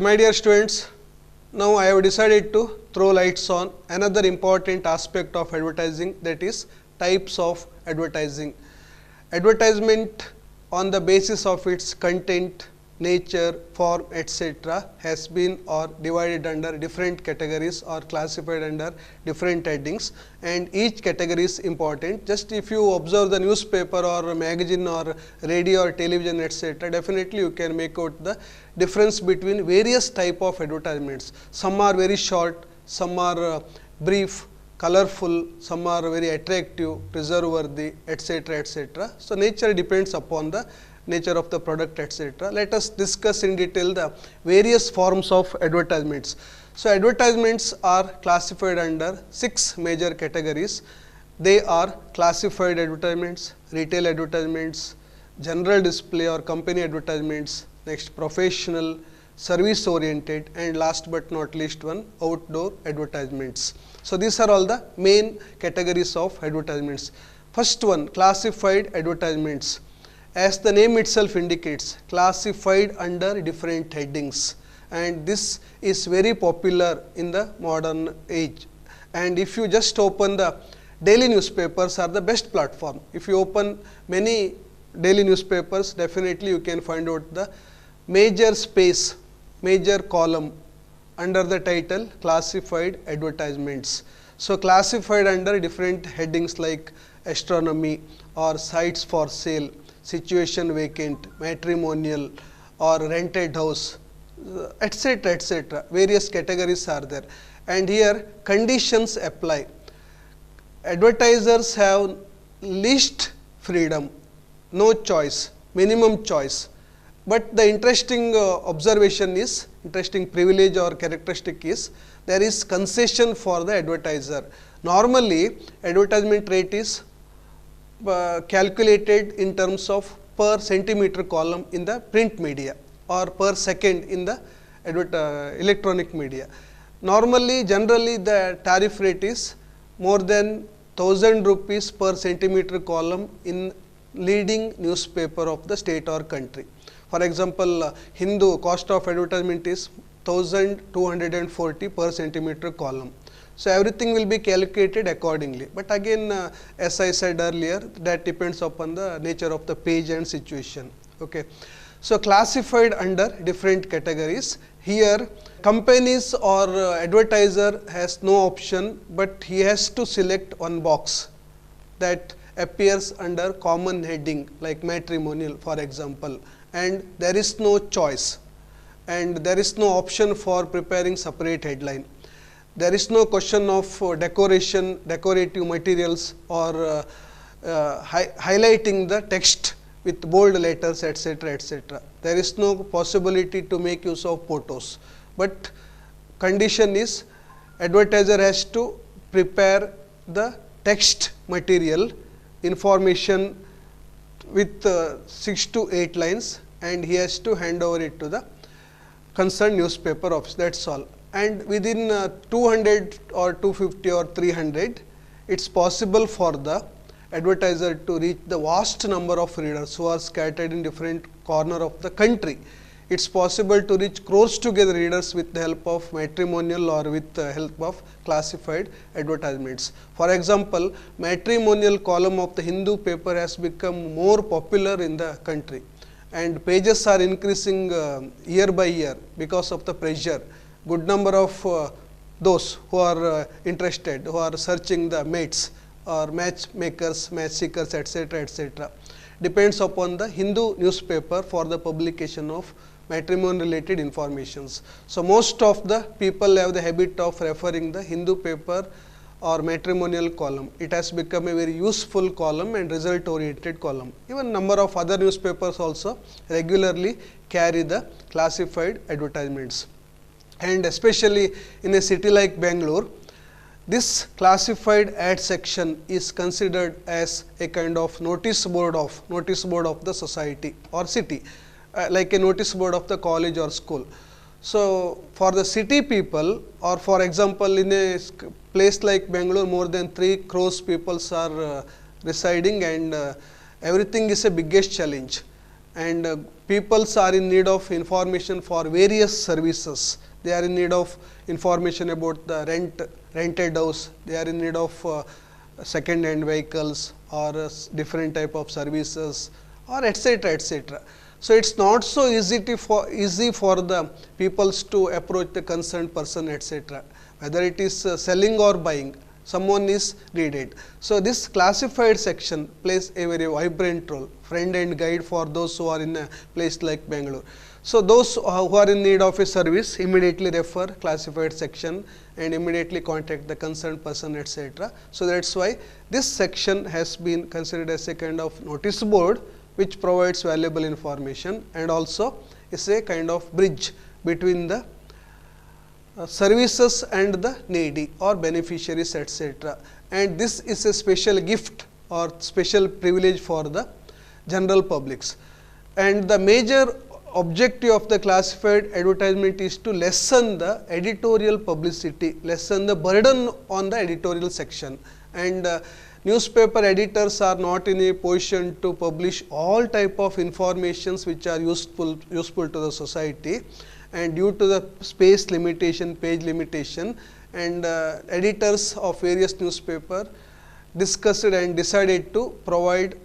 My dear students, now I have decided to throw lights on another important aspect of advertising, that is types of advertising. Advertisement on the basis of its content, nature, form, etc. has been or divided under different categories or classified under different headings, and each category is important. Just if you observe the newspaper or magazine or radio or television, etc., definitely you can make out the difference between various type of advertisements. Some are very short, some are brief, colorful, some are very attractive, preserve worthy, etc., etc. So, nature depends upon the nature of the product, etc. Let us discuss in detail the various forms of advertisements. So, advertisements are classified under 6 major categories. They are classified advertisements, retail advertisements, general display or company advertisements, next professional, service oriented, and last but not least one, outdoor advertisements. So, these are all the main categories of advertisements. First one, classified advertisements. As the name itself indicates, classified under different headings, and this is very popular in the modern age. And if you just open the daily newspapers are the best platform. If you open many daily newspapers, definitely you can find out the major space, major column under the title classified advertisements. So, classified under different headings like astronomy or sites for sale, situation vacant, matrimonial or rented house, etc., etc. Various categories are there, and here conditions apply. Advertisers have least freedom, no choice, minimum choice. But the interesting observation is, interesting privilege or characteristic is, there is concession for the advertiser. Normally, advertisement rate is calculated in terms of per centimeter column in the print media or per second in the electronic media. Normally, generally the tariff rate is more than 1000 rupees per centimeter column in leading newspaper of the state or country. For example, Hindu cost of advertisement is 1240 per centimeter column. So, everything will be calculated accordingly, but again as I said earlier, that depends upon the nature of the page and situation. Okay. So, classified under different categories. Here companies or advertiser has no option, but he has to select one box that appears under common heading like matrimonial, for example, and there is no choice and there is no option for preparing separate headline. There is no question of decoration, decorative materials or highlighting the text with bold letters, etc., etc. There is no possibility to make use of photos, but condition is advertiser has to prepare the text material information with 6 to 8 lines, and he has to hand over it to the concerned newspaper office. That is all. And within 200 or 250 or 300, it is possible for the advertiser to reach the vast number of readers who are scattered in different corner of the country. It is possible to reach crores together readers with the help of matrimonial or with the help of classified advertisements. For example, matrimonial column of the Hindu paper has become more popular in the country, and pages are increasing year by year because of the pressure. Good number of those who are interested, who are searching the mates or matchmakers, match seekers, etc., etc. depends upon the Hindu newspaper for the publication of matrimony related informations. So, most of the people have the habit of referring the Hindu paper or matrimonial column. It has become a very useful column and result oriented column. Even number of other newspapers also regularly carry the classified advertisements. And especially in a city like Bangalore, this classified ad section is considered as a kind of notice board of the society or city, like a notice board of the college or school. So, for the city people, or for example, in a place like Bangalore, more than 3 crores people are residing, and everything is a biggest challenge. and peoples are in need of information for various services. They are in need of information about the rented house, they are in need of second hand vehicles or different type of services or etc., etc. So, it is not so easy for the peoples to approach the concerned person, etc. Whether it is selling or buying, someone is needed. So, this classified section plays a very vibrant role, friend and guide for those who are in a place like Bangalore. So, those who are in need of a service immediately refer classified section and immediately contact the concerned person, etc. So, that is why this section has been considered as a kind of notice board which provides valuable information and also is a kind of bridge between the services and the needy or beneficiaries, etc. And this is a special gift or special privilege for the general publics. And the major objective of the classified advertisement is to lessen the editorial publicity, lessen the burden on the editorial section. And newspaper editors are not in a position to publish all type of informations which are useful to the society, and due to the space limitation, page limitation, and editors of various newspaper discussed and decided to provide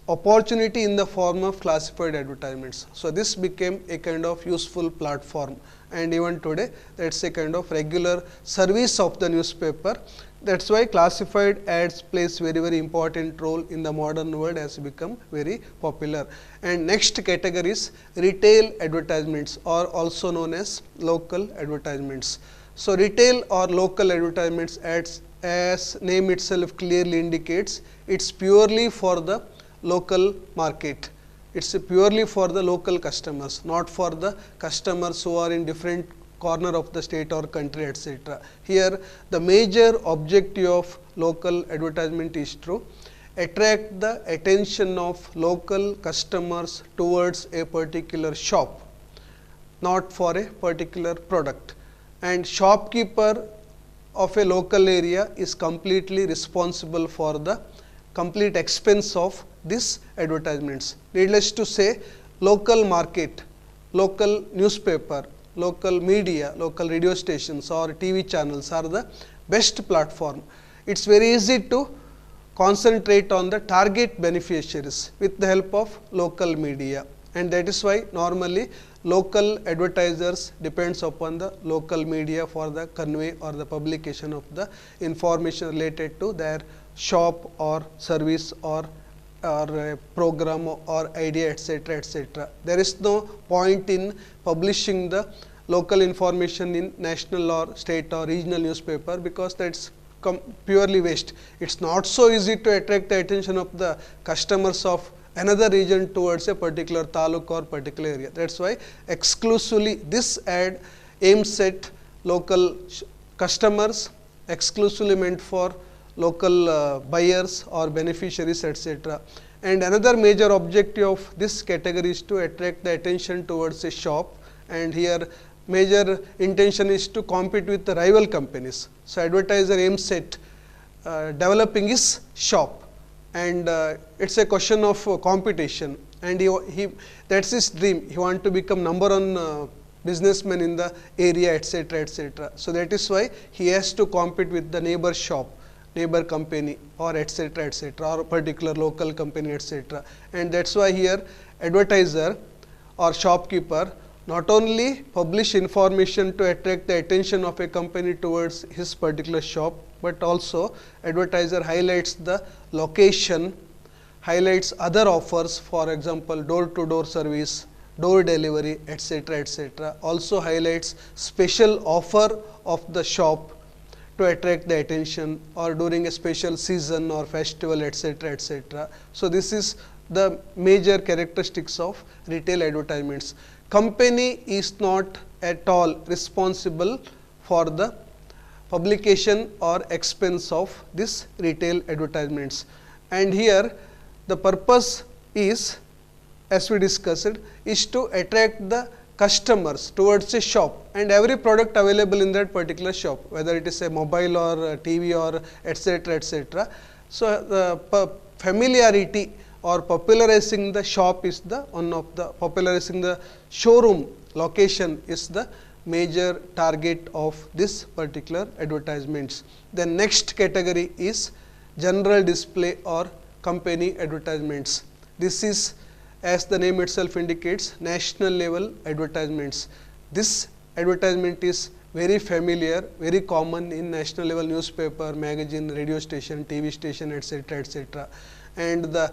opportunity in the form of classified advertisements. So, this became a kind of useful platform, and even today that is a kind of regular service of the newspaper. That is why classified ads plays very important role in the modern world, has become very popular. And next category is retail advertisements, or also known as local advertisements. So, retail or local advertisements ads, as name itself clearly indicates, it is purely for the local market. It is purely for the local customers, not for the customers who are in different corner of the state or country, etc. Here the major objective of local advertisement is to attract the attention of local customers towards a particular shop, not for a particular product. And shopkeeper of a local area is completely responsible for the complete expense of these advertisements. Needless to say, local market, local newspaper, local media, local radio stations or TV channels are the best platform. It is very easy to concentrate on the target beneficiaries with the help of local media, and that is why normally local advertisers depends upon the local media for the convey or the publication of the information related to their shop or service or a program or idea, etc., etc. There is no point in publishing the local information in national or state or regional newspaper, because that is purely waste. It is not so easy to attract the attention of the customers of another region towards a particular taluk or particular area. That is why exclusively this ad aims at local customers, exclusively meant for local buyers or beneficiaries, etc. And another major objective of this category is to attract the attention towards a shop, and here major intention is to compete with the rival companies. So, advertiser aims at developing his shop, and it is a question of competition, and he that is his dream. He wants to become number one businessman in the area, etc., etc. So, that is why he has to compete with the neighbor shop, neighbor company or etc., etc., or particular local company, etc. And that is why here advertiser or shopkeeper not only publish information to attract the attention of a company towards his particular shop, but also advertiser highlights the location, highlights other offers, for example, door to door service, door delivery, etc., etc. Also highlights special offer of the shop to attract the attention, or during a special season or festival, etc., etc. So, this is the major characteristics of retail advertisements. Company is not at all responsible for the publication or expense of this retail advertisements. And here the purpose is, as we discussed, is to attract the customers towards a shop and every product available in that particular shop, whether it is a mobile or a TV or etc., etc. So, the familiarity or popularizing the shop is the one of the popularizing the showroom location is the major target of this particular advertisements. The next category is general display or company advertisements. This is, as the name itself indicates, national level advertisements. This advertisement is very familiar, very common in national level newspaper, magazine, radio station, TV station, etc., etc. And the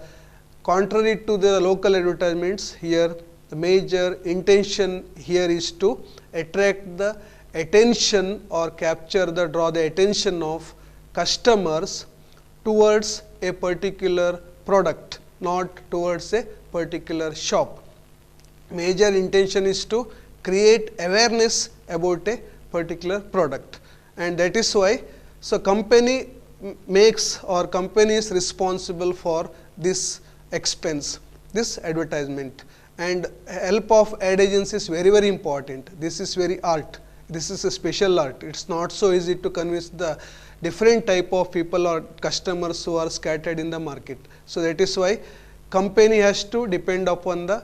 contrary to the local advertisements, here the major intention here is to attract the attention or draw the attention of customers towards a particular product, not towards a particular shop. Major intention is to create awareness about a particular product, and that is why, so company makes or company is responsible for this expense, this advertisement, and help of ad agency is very, very important. This is very art. This is a special art. It's not so easy to convince the different type of people or customers who are scattered in the market. So that is why company has to depend upon the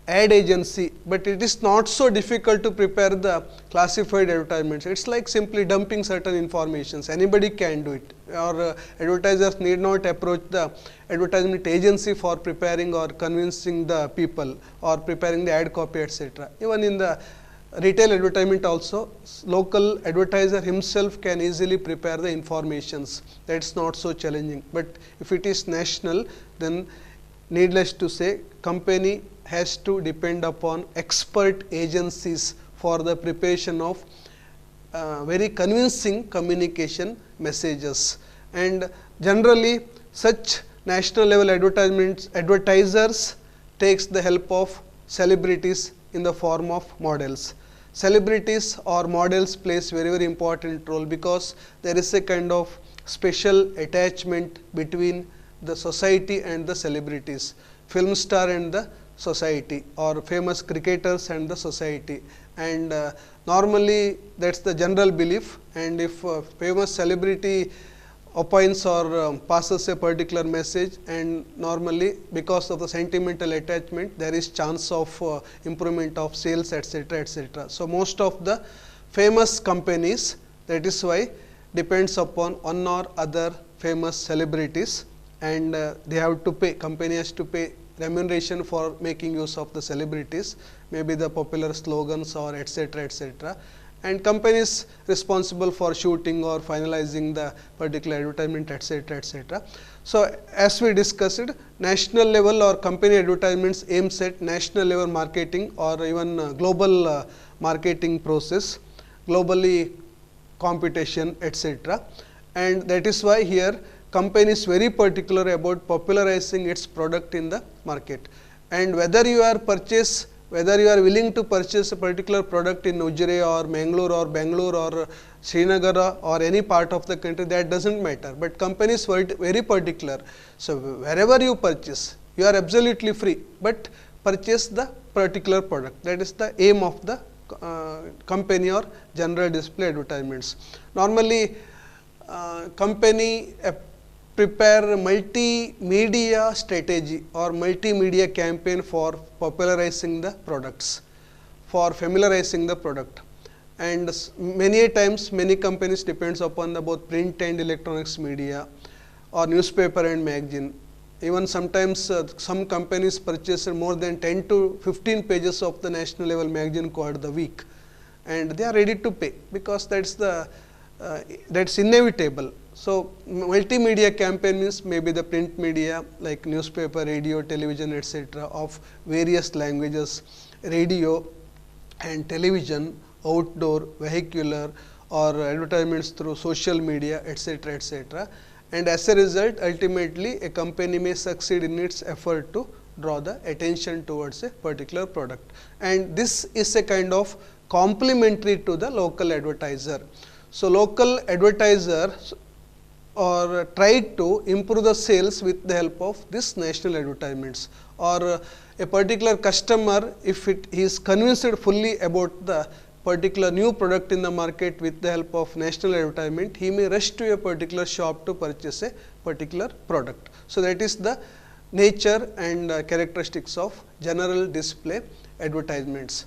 ad agency, but it is not so difficult to prepare the classified advertisements. It's like simply dumping certain informations. Anybody can do it, or advertisers need not approach the advertisement agency for preparing or convincing the people or preparing the ad copy, etc. Even in the retail advertisement also, local advertiser himself can easily prepare the informations. That's not so challenging. But if it is national, then needless to say, company has to depend upon expert agencies for the preparation of very convincing communication messages. And generally, such national level advertisers takes the help of celebrities in the form of models. Celebrities or models plays very, very important role, because there is a kind of special attachment between the society and the celebrities, film star and the society, or famous cricketers and the society. And normally that's the general belief, and if famous celebrity opines or passes a particular message, and normally because of the sentimental attachment, there is chance of improvement of sales, etc., etc. So most of the famous companies, that is why, depends upon one or other famous celebrities, and they have to pay, company has to pay remuneration for making use of the celebrities, maybe the popular slogans or etc., etc. And company is responsible for shooting or finalizing the particular advertisement, etc., etc. So as we discussed, national level or company advertisements aims at national level marketing or even global marketing process, globally competition, etc. And that is why here company is very particular about popularizing its product in the market. And whether you are willing to purchase a particular product in Ujjain or Mangalore or Bangalore or Srinagar or any part of the country, that doesn't matter. But company is very particular. So wherever you purchase, you are absolutely free, but purchase the particular product. That is the aim of the company or general display advertisements. Normally, company prepare multimedia strategy or multimedia campaign for popularizing the products, for familiarizing the product. And many times, many companies depends upon the both print and electronics media or newspaper and magazine. Even sometimes some companies purchase more than 10 to 15 pages of the national level magazine called the week, and they are ready to pay, because that's inevitable. So multimedia campaign means maybe the print media like newspaper, radio, television, etc. of various languages, radio and television, outdoor, vehicular, or advertisements through social media, etc., etc. And as a result, ultimately a company may succeed in its effort to draw the attention towards a particular product. And this is a kind of complementary to the local advertiser. So local advertisers or try to improve the sales with the help of this national advertisements, or a particular customer, if he is convinced fully about the particular new product in the market with the help of national advertisement, he may rush to a particular shop to purchase a particular product. So that is the nature and characteristics of general display advertisements.